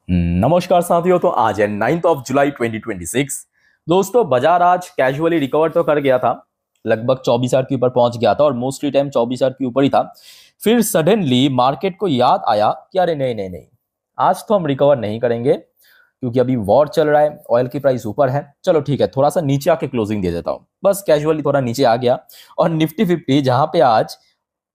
नमस्कार साथियों। तो आज है 9 जुलाई 2026। दोस्तों बाजार आज कैजुअली रिकवर तो कर गया था, लगभग 24,000 के ऊपर पहुंच गया था और मोस्टली टाइम 24,000 के ऊपर ही था। फिर सडनली मार्केट को याद आया कि अरे नहीं नहीं नहीं, आज तो हम रिकवर नहीं करेंगे क्योंकि अभी वॉर चल रहा है, ऑयल की प्राइस ऊपर है। चलो ठीक है, थोड़ा सा नीचे आके क्लोजिंग दे देता हूँ। बस कैजुअली थोड़ा नीचे आ गया और निफ्टी 50 जहां पे आज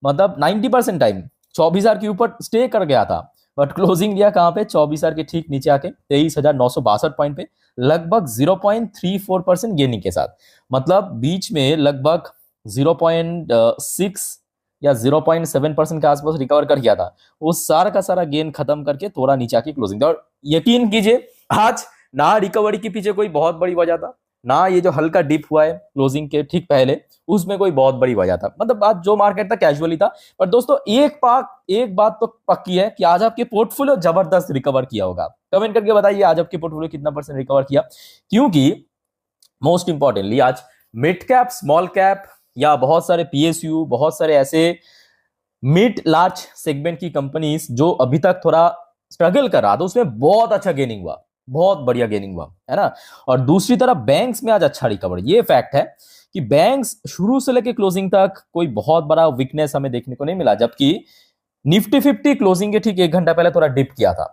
मतलब 90% टाइम 24,000 के ऊपर स्टे कर गया था, बट क्लोजिंग दिया कहां पे, 24,000 के ठीक नीचे आके 23,962 पॉइंट पे, लगभग 0.34% गेनिंग के साथ। मतलब बीच में लगभग 0.6 या 0.7% के आसपास रिकवर कर गया था। वो सारा का सारा गेन खत्म करके थोड़ा नीचे आके क्लोजिंग दिया। और यकीन कीजिए आज ना रिकवरी के पीछे कोई बहुत बड़ी वजह था, ना ये जो हल्का डिप हुआ है क्लोजिंग के ठीक पहले उसमें कोई बहुत बड़ी वजह था। मतलब आज जो मार्केट था कैजुअली था। पर दोस्तों एक बात तो पक्की है कि आज आपके पोर्टफोलियो जबरदस्त रिकवर किया होगा। कमेंट करके बताइए आज आपके पोर्टफोलियो कितना परसेंट रिकवर किया, क्योंकि मोस्ट इंपॉर्टेंटली आज मिड कैप, स्मॉल कैप या बहुत सारे पीएसयू, बहुत सारे ऐसे मिड लार्ज सेगमेंट की कंपनीज जो अभी तक थोड़ा स्ट्रगल कर रहा था, उसमें बहुत अच्छा गेनिंग हुआ, बहुत बढ़िया गेनिंग हुआ, है ना। और दूसरी तरफ बैंक्स में आज अच्छा रिकवर, ये फैक्ट है कि बैंक्स शुरू से लेकर क्लोजिंग तक कोई बहुत बड़ा वीकनेस हमें देखने को नहीं मिला, जबकि निफ्टी 50 क्लोजिंग के ठीक 1 घंटा पहले थोड़ा डिप किया था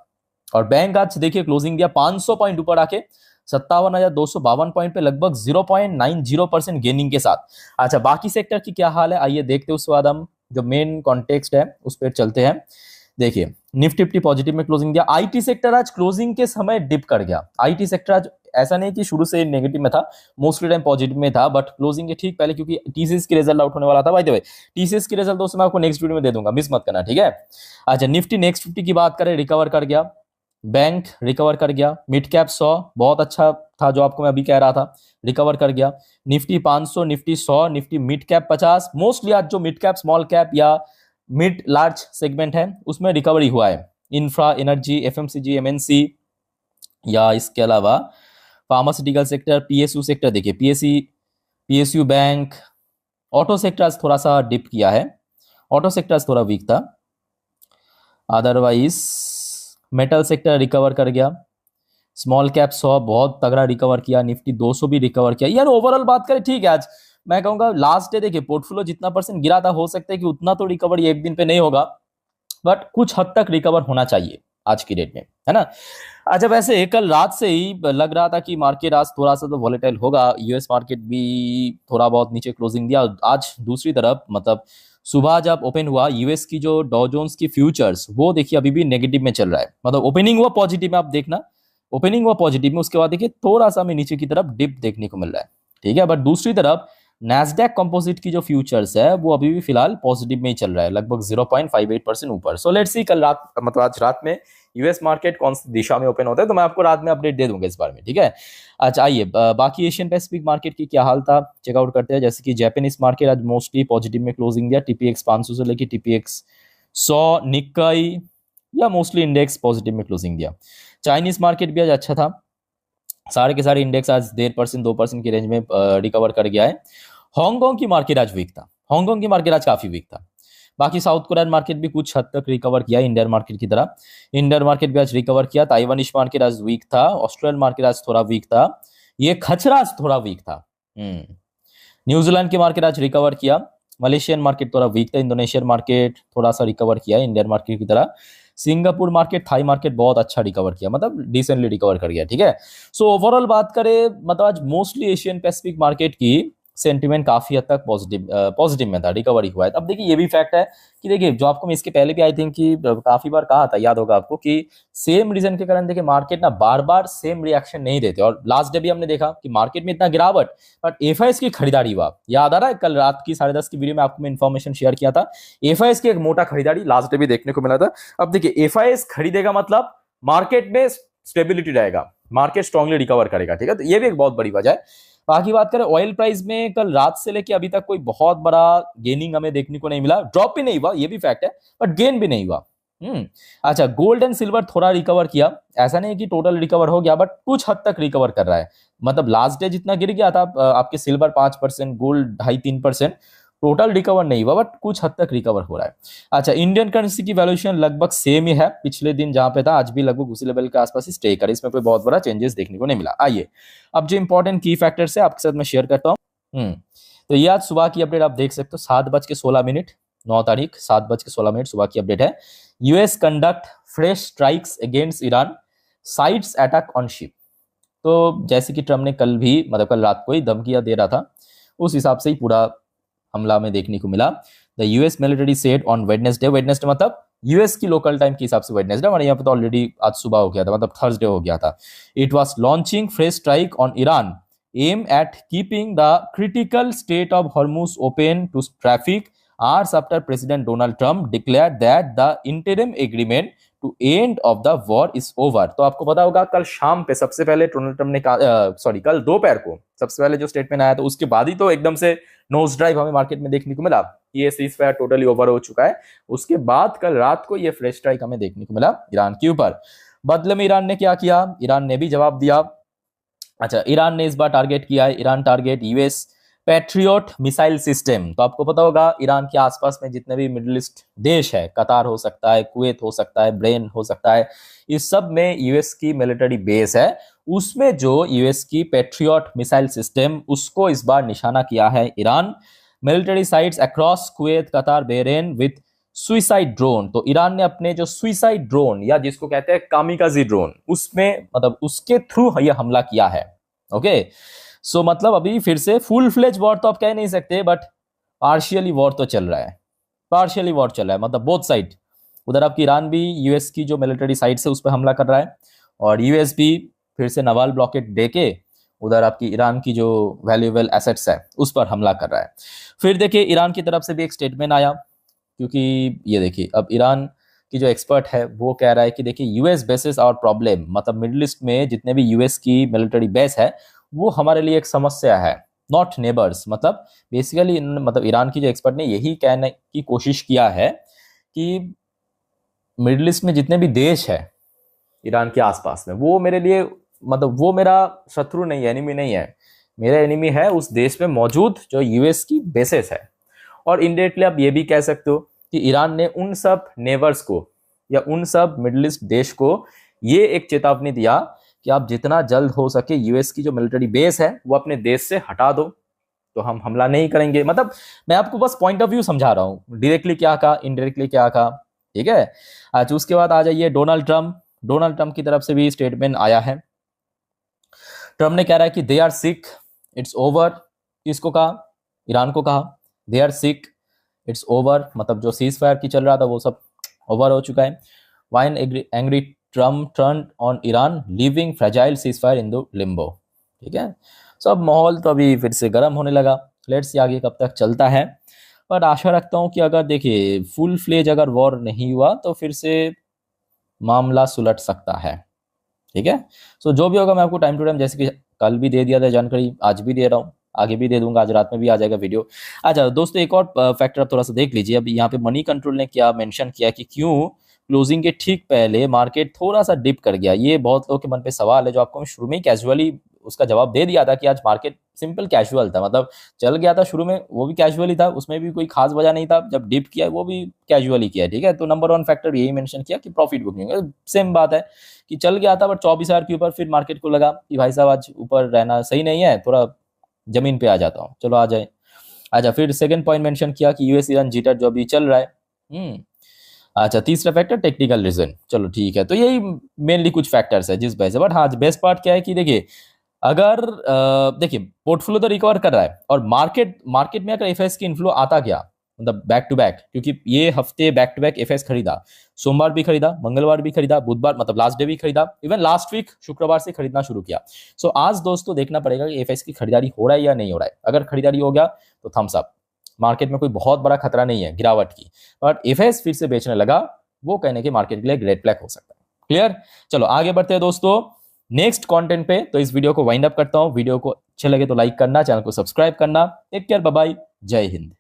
और बैंक आज देखिए क्लोजिंग दिया 500 पॉइंट ऊपर आके 57,252 पॉइंट पे, लगभग 0.90% गेनिंग के साथ। अच्छा, बाकी सेक्टर की क्या हाल है आइए देखते हैं। उसके बाद हम जो मेन कॉन्टेक्स्ट है उस पर चलते हैं। देखिए निफ्टी 50 पॉजिटिव में क्लोजिंग दिया। आईटी सेक्टर आज क्लोजिंग के समय डिप कर गया। आईटी सेक्टर आज ऐसा नहीं कि शुरू से नेगेटिव में था, मोस्टली टाइम पॉजिटिव में था, बट क्लोजिंग के ठीक पहले क्योंकि टीसीएस की रिजल्ट आउट होने वाला था। बाय द वे टीसीएस की रिजल्ट दोस्तों मैं आपको नेक्स्ट वीडियो में दे दूंगा, मिस मत करना, ठीक है। अच्छा, निफ्टी नेक्स्ट 50 की बात करें, रिकवर कर गया। बैंक रिकवर कर गया। मिड कैप 100 बहुत अच्छा था, जो आपको मैं अभी कह रहा था, रिकवर कर गया। Nifty 500, Nifty 100, Nifty mid cap 50, mostly आज जो मिड कैप, स्मॉल कैप या मिड लार्ज सेगमेंट है उसमें रिकवरी हुआ है। इंफ्रा, एनर्जी, एफएमसीजी, एमएनसी या इसके अलावा फार्मास्यूटिकल सेक्टर, पीएसयू सेक्टर, देखिए पीएसयू बैंक, ऑटो सेक्टर आज थोड़ा सा डिप किया है, ऑटो सेक्टर आज थोड़ा वीक था। अदरवाइज मेटल सेक्टर रिकवर कर गया। स्मॉल कैप 100 बहुत तगड़ा रिकवर किया, निफ्टी 200 भी रिकवर किया। यार ओवरऑल बात करें ठीक है, आज मैं कहूंगा लास्ट डे देखिए पोर्टफोलियो जितना परसेंट गिरा था, हो सकता है कि उतना तो रिकवर एक दिन पे नहीं होगा, बट कुछ हद तक रिकवर होना चाहिए आज की डेट में, है ना। अच्छा, वैसे कल रात से ही लग रहा था कि मार्केट आज थोड़ा सा तो वॉलेटाइल होगा, यूएस मार्केट भी थोड़ा बहुत नीचे क्लोजिंग दिया। आज दूसरी तरफ मतलब सुबह जब ओपन हुआ यूएस की जो डॉ जोन्स की फ्यूचर्स, वो देखिए अभी भी नेगेटिव में चल रहा है। मतलब ओपनिंग हुआ पॉजिटिव में, आप देखना ओपनिंग हुआ पॉजिटिव में, उसके बाद देखिए थोड़ा सा हमें नीचे की तरफ डिप देखने को मिल रहा है, ठीक है। बट दूसरी तरफ नैस्डैक कंपोजिट की जो फ्यूचर्स है वो अभी भी फिलहाल पॉजिटिव में ही चल रहा है, लगभग 0.58% ऊपर। सो लेट्स सी कल रात, मतलब आज रात में यूएस मार्केट कौन सी दिशा में ओपन होता है, तो मैं आपको रात में अपडेट दे दूंगा इस बारे में, ठीक है। अच्छा आइए बाकी एशियन पैसिफिक मार्केट की क्या हाल था चेकआउट करते हैं। जैसे कि जापानीज मार्केट आज मोस्टली पॉजिटिव में क्लोजिंग दिया, टीपीएक्स 500 से लेकर टीपीएक्स 100, निक्काई या मोस्टली इंडेक्स पॉजिटिव में क्लोजिंग दिया। चाइनीज मार्केट भी आज अच्छा था, सारे के सारे इंडेक्स आज 1.5% 2% की रेंज में रिकवर कर गया है। हांगकांग की मार्केट आज वीक था, हांगकांग की मार्केट आज काफी वीक था। बाकी साउथ कोरियन मार्केट भी कुछ हद तक रिकवर किया इंडियन मार्केट की तरह, इंडियन मार्केट भी आज रिकवर किया। ताइवानिश मार्केट आज वीक था, ऑस्ट्रेलियन मार्केट आज थोड़ा वीक था, ये खचरा आज थोड़ा वीक था। न्यूजीलैंड की मार्केट आज रिकवर किया, मलेशियन मार्केट थोड़ा वीक था, इंडोनेशियन मार्केट थोड़ा सा रिकवर किया इंडियन मार्केट की तरह। सिंगापुर मार्केट, थाई मार्केट बहुत अच्छा रिकवर किया, मतलब डिसेंटली रिकवर कर गया, ठीक है। सो ओवरऑल बात करें, मतलब आज मोस्टली एशियन पैसिफिक मार्केट की सेंटीमेंट काफी हद तक पॉजिटिव में था, रिकवरी हुआ है। अब देखिए ये भी फैक्ट है कि देखिए जो आपको मैं इसके पहले भी आई थिंक कि काफी बार कहा था, याद होगा आपको, कि सेम रीजन के कारण देखिए मार्केट ना बार बार सेम रिएक्शन नहीं देते। और लास्ट डे भी हमने देखा कि मार्केट में इतना गिरावट, बट एफआईएस की खरीदारी हुआ। याद आ रहा है कल रात की 10:30 की वीडियो में आपको मैं इन्फॉर्मेशन शेयर किया था, एफआईएस की एक मोटा खरीदारी लास्ट डे भी देखने को मिला था। अब देखिए एफआईएस खरीदेगा मतलब मार्केट में स्टेबिलिटी रहेगा, मार्केट स्ट्रांगली रिकवर करेगा, ठीक है। तो ये भी एक बहुत बड़ी वजह है। बाकी बात करें ऑयल प्राइस में, कल रात से लेके अभी तक कोई बहुत बड़ा गेनिंग हमें देखने को नहीं मिला, ड्रॉप भी नहीं हुआ, ये भी फैक्ट है, बट गेन भी नहीं हुआ। अच्छा, गोल्ड एंड सिल्वर थोड़ा रिकवर किया, ऐसा नहीं कि टोटल रिकवर हो गया, बट कुछ हद तक रिकवर कर रहा है। मतलब लास्ट डे जितना गिर गया था आपके सिल्वर 5%, गोल्ड 2.5-3%, टोटल रिकवर नहीं हुआ बट कुछ हद तक रिकवर हो रहा है। अच्छा, इंडियन करेंसी की वैल्यूएशन लगभग सेम ही है, पिछले दिन जहां पे था आज भी लगभग उसी लेवल के आसपास ही स्टे करे, इसमें कोई बहुत बड़ा चेंजेस देखने को नहीं मिला। आइए अब जो इंपॉर्टेंट की फैक्टर्स है आपके साथ मैं शेयर करता हूँ। तो ये आज सुबह की अपडेट आप देख सकते हो, 7:16, 9 तारीख 7:16 सुबह की अपडेट है। US conduct fresh strikes against Iran, sites attack on ship. तो जैसे कि ट्रम्प ने कल भी मतलब कल रात को ही धमकियां दे रहा था, उस हिसाब से ही पूरा हमला में देखने को मिला। The US military said on Wednesday, Wednesday मतलब यूएस की लोकल टाइम के हिसाब से वेडनेसडे, हमारे यहाँ पे तो ऑलरेडी आज सुबह हो गया था, मतलब थर्सडे हो गया था। It was launching fresh strike on Iran aim at keeping the critical strait of Hormuz open to traffic hours after President Donald Trump declared that the interim agreement to end of the war is over। तो आपको पता होगा कल शाम पे सबसे पहले Donald Trump ने कल दोपहर को सबसे पहले जो स्टेटमेंट आया था उसके बाद ही तो एकदम से नोज ड्राइव हमें मार्केट में देखने को मिला कि ये सीज फायर टोटली ओवर हो चुका है। उसके बाद कल रात को ये फ्रेश स्ट्राइक हमें देखने को मिला ईरान के ऊपर। बदले में ईरान ने क्या किया, ईरान ने भी जवाब दिया। अच्छा, ईरान ने इस बार टारगेट किया है, Iran target US patriot missile system. तो आपको पता होगा ईरान के आसपास में जितने भी मिडिल ईस्ट देश है, कतार हो सकता है, कुवैत हो सकता है, ब्रेन हो सकता है, इस सब में यूएस की मिलिट्री बेस है। उसमें जो यूएस की पैट्रियट मिसाइल सिस्टम, उसको इस बार निशाना किया है Iran. Military sites across Kuwait, कतार, बहरीन विथ सुइसाइड ड्रोन। तो ईरान ने अपने जो सुइसाइड ड्रोन या जिसको कहते हैं कामिकाजी ड्रोन, उसमें मतलब उसके थ्रू ये हमला किया है। ओके, सो मतलब अभी फिर से फुल फ्लेज वॉर तो आप कह नहीं सकते, बट पार्शियली वॉर तो चल रहा है, पार्शियली वॉर चल रहा है, मतलब बोथ साइड। उधर आपकी ईरान भी यूएस की जो मिलिट्री साइट है उस पर हमला कर रहा है, और यूएस भी फिर से नावल ब्लॉकेड देके उधर आपकी ईरान की जो वैल्यूएबल एसेट्स है उस पर हमला कर रहा है। फिर देखिए ईरान की तरफ से भी एक स्टेटमेंट आया, क्योंकि ये देखिए अब ईरान की जो एक्सपर्ट है वो कह रहा है कि देखिए यूएस बेसिस और प्रॉब्लम, मतलब मिडिल ईस्ट में जितने भी यूएस की मिलिट्री बेस है वो हमारे लिए एक समस्या है, नॉट नेबर्स। मतलब बेसिकली मतलब ईरान की जो एक्सपर्ट ने यही कहने की कोशिश किया है कि मिडिल ईस्ट में जितने भी देश है ईरान के आसपास में, वो मेरे लिए मतलब वो मेरा शत्रु नहीं है, एनिमी नहीं है, मेरा एनिमी है उस देश में मौजूद जो यूएस की बेसेस है। और इनडायरेक्टली आप ये भी कह सकते हो कि ईरान ने उन सब नेबर्स को या उन सब मिडिल ईस्ट देश को ये एक चेतावनी दिया कि आप जितना जल्द हो सके यूएस की जो मिलिट्री बेस है वो अपने देश से हटा दो, तो हम हमला नहीं करेंगे। मतलब मैं आपको बस पॉइंट ऑफ व्यू समझा रहा हूँ, डायरेक्टली क्या कहा, इनडायरेक्टली क्या कहा, ठीक है। अच्छा, उसके बाद आ जाइए डोनाल्ड ट्रम्प। डोनाल्ड ट्रम्प की तरफ से भी स्टेटमेंट आया है। ट्रम्प ने कह रहा है कि they are sick, it's over. किसको कहा, ईरान को कहा they are sick, it's over, मतलब जो सीज फायर की चल रहा था वो सब ओवर हो चुका है। Wine angry Trump turn on Iran living fragile cease fire in the Limbo, ठीक है। सब माहौल तो अभी फिर से गर्म होने लगा, लेट्स सी आगे कब तक चलता है। पर आशा रखता हूँ कि अगर देखिए फुल फ्लेज अगर वॉर नहीं हुआ तो फिर से मामला सुलट सकता है, ठीक है। सो जो भी होगा मैं आपको टाइम टू टाइम, जैसे कि कल भी दे दिया था जानकारी, आज भी दे रहा हूँ, आगे भी दे दूंगा, आज रात में भी आ जाएगा वीडियो। अच्छा दोस्तों, एक और फैक्टर आप थोड़ा सा देख लीजिए। अब यहाँ पे मनी कंट्रोल ने क्या मेंशन किया कि क्यों क्लोजिंग के ठीक पहले मार्केट थोड़ा सा डिप कर गया। ये बहुत लोगों के मन पे सवाल है, जो आपको मैं शुरू में ही कैजुअली उसका जवाब दे दिया था कि आज मार्केट सिंपल कैजुअल था, मतलब चल गया था शुरू में, वो भी कैजुअली था, उसमें भी कोई खास वजह नहीं था। जब डिप किया वो भी कैजुअली किया, ठीक है। तो नंबर 1 फैक्टर यही मेंशन किया कि प्रॉफिट बुकिंग, सेम बात है कि चल गया था बट 24,000 के ऊपर, फिर मार्केट को लगा कि भाई साहब आज ऊपर रहना सही नहीं है, थोड़ा जमीन पे आ जाता हूँ, चलो आ जाए। अच्छा, फिर सेकंड पॉइंट मेंशन किया कि यूएस ईरान जीटर जो अभी चल रहा है। अच्छा, तीसरा फैक्टर टेक्निकल रीजन, चलो ठीक है। तो यही मेनली कुछ फैक्टर्स है जिस वजह से। बट हाँ, बेस्ट पार्ट क्या है कि देखिए अगर देखिए पोर्टफोलियो तो रिकवर कर रहा है, और मार्केट में अगर एफएस की इन्फ्लो आता गया, मतलब बैक टू बैक, क्योंकि ये हफ्ते बैक टू बैक एफएस खरीदा, सोमवार भी खरीदा, मंगलवार भी खरीदा, बुधवार मतलब लास्ट डे भी खरीदा, इवन लास्ट वीक शुक्रवार से खरीदना शुरू किया। सो आज दोस्तों देखना पड़ेगा कि एफएस की खरीदारी हो रहा है या नहीं हो रहा है। अगर खरीदारी हो गया तो थम्स अप, मार्केट में कोई बहुत बड़ा खतरा नहीं है गिरावट की। बट एफएस फिर से बेचने लगा, वो कहने के मार्केट के लिए ग्रेट फ्लैग हो सकता है। क्लियर, चलो आगे बढ़ते हैं दोस्तों नेक्स्ट कंटेंट पे। तो इस वीडियो को वाइंड अप करता हूं। वीडियो को अच्छे लगे तो लाइक करना, चैनल को सब्सक्राइब करना। टेक केयर, बाय बाय, जय हिंद।